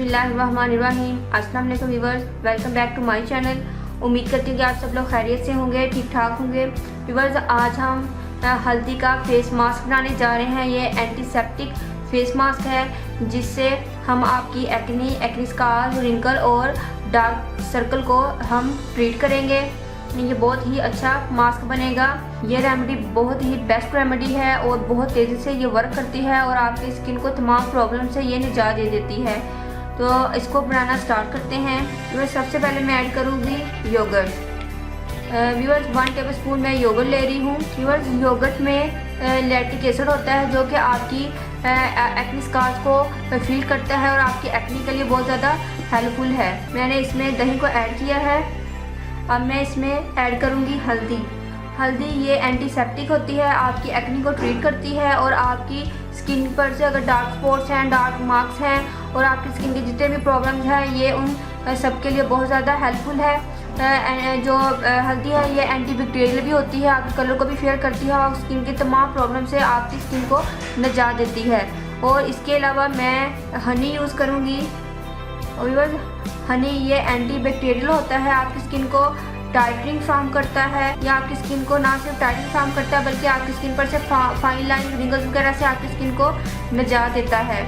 बिस्मिल्लाहिर्रहमानिर्रहीम। अस्सलाम वालेकुम viewers, welcome back to my channel. उम्मीद करती हूँ कि आप सब लोग खैरियत से होंगे, ठीक ठाक होंगे। व्यूअर्स, आज हम हल्दी का फेस मास्क बनाने जा रहे हैं। ये एंटीसेप्टिक फेस मास्क है जिससे हम आपकी एक्नी स्कार, रिंकल और डार्क सर्कल को हम ट्रीट करेंगे। ये बहुत ही अच्छा मास्क बनेगा। ये रेमेडी बहुत ही बेस्ट रेमेडी है और बहुत तेज़ी से ये वर्क करती है और आपकी स्किन को तमाम प्रॉब्लम से ये निजात दे देती है। तो इसको बनाना स्टार्ट करते हैं। तो सबसे पहले मैं ऐड करूँगी योगर्ट। व्यूअर्स, 1 टेबलस्पून मैं योगर्ट ले रही हूँ। व्यूअर्स, योगर्ट में लैक्टिक एसिड होता है जो कि आपकी एक्नी स्कार्स को फील करता है और आपकी एक्नी के लिए बहुत ज़्यादा हेल्पफुल है। मैंने इसमें दही को ऐड किया है। अब मैं इसमें ऐड करूँगी हल्दी। हल्दी ये एंटीसेप्टिक होती है, आपकी एक्नी को ट्रीट करती है और आपकी स्किन पर से अगर डार्क स्पॉट्स हैं, डार्क मार्क्स हैं और आपकी स्किन के जितने भी प्रॉब्लम्स हैं ये उन सब के लिए बहुत ज़्यादा हेल्पफुल है। जो हल्दी है ये एंटीबैक्टीरियल भी होती है, आपके कलर को भी फेयर करती है और स्किन की तमाम प्रॉब्लम से आपकी स्किन को निजात देती है। और इसके अलावा मैं हनी यूज़ करूँगी। और हनी ये एंटीबैक्टीरियल होता है, आपकी स्किन को टाइटनिंग फार्म करता है। या आपकी स्किन को ना सिर्फ टाइटनिंग फार्म करता है बल्कि आपकी स्किन पर से फाइन लाइन, रिंकल्स वगैरह से आपकी स्किन को निजात देता है।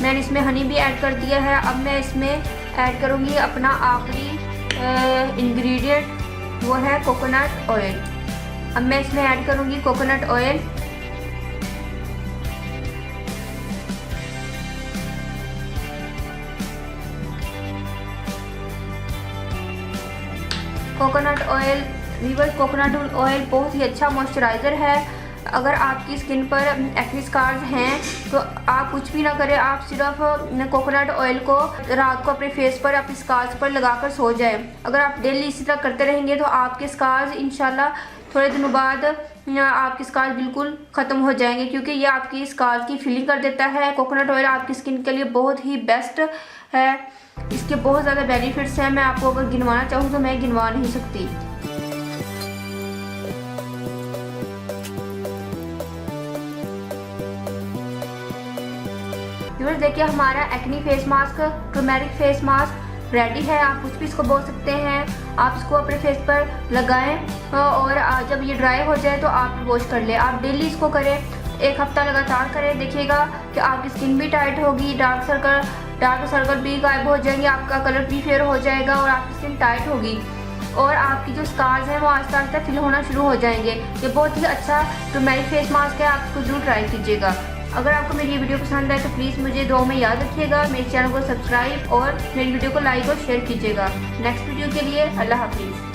मैंने इसमें हनी भी ऐड कर दिया है। अब मैं इसमें ऐड करूँगी अपना आखिरी इंग्रेडिएंट, वो है कोकोनट ऑयल। अब मैं इसमें ऐड करूँगी coconut oil. Coconut oil, coconut oil बहुत ही अच्छा मॉइस्चराइज़र है। अगर आपकी स्किन पर एक्नी स्कार्स हैं तो आप कुछ भी ना करें, आप सिर्फ कोकोनट ऑयल को रात को अपने फेस पर, अपने स्कार्स पर लगाकर सो जाएं। अगर आप डेली इसी तरह करते रहेंगे तो आपके स्कार्स इंशाल्लाह थोड़े दिनों बाद आपके स्कार्स बिल्कुल ख़त्म हो जाएंगे, क्योंकि ये आपकी स्कार्स की फीलिंग कर देता है। कोकोनट ऑयल आपकी स्किन के लिए बहुत ही बेस्ट है। इसके बहुत ज़्यादा बेनिफिट्स हैं। मैं आपको अगर गिनवाना चाहूँ तो मैं गिनवा नहीं सकती। व्यूअर्स, देखिए हमारा acne face mask, turmeric face mask ready है। आप कुछ भी इसको बोल सकते हैं। आप इसको अपने फेस पर लगाएं और जब ये ड्राई हो जाए तो आप वॉश कर लें। आप डेली इसको करें, 1 हफ्ता लगातार करें। देखिएगा कि आपकी स्किन भी टाइट होगी, डार्क सर्कल भी गायब हो जाएंगे, आपका कलर भी फेयर हो जाएगा और आपकी स्किन टाइट होगी और आपकी जो स्कार्स हैं वो आहिस्ता आहिस्ता फिल होना शुरू हो जाएंगे। ये बहुत ही अच्छा टर्मेरिक फेस मास्क है, आप इसको जरूर ट्राई कीजिएगा। अगर आपको मेरी ये वीडियो पसंद आए तो प्लीज़ मुझे दुआ में याद रखिएगा। मेरे चैनल को सब्सक्राइब और मेरी वीडियो को लाइक और शेयर कीजिएगा। नेक्स्ट वीडियो के लिए अल्लाह हाफिज़।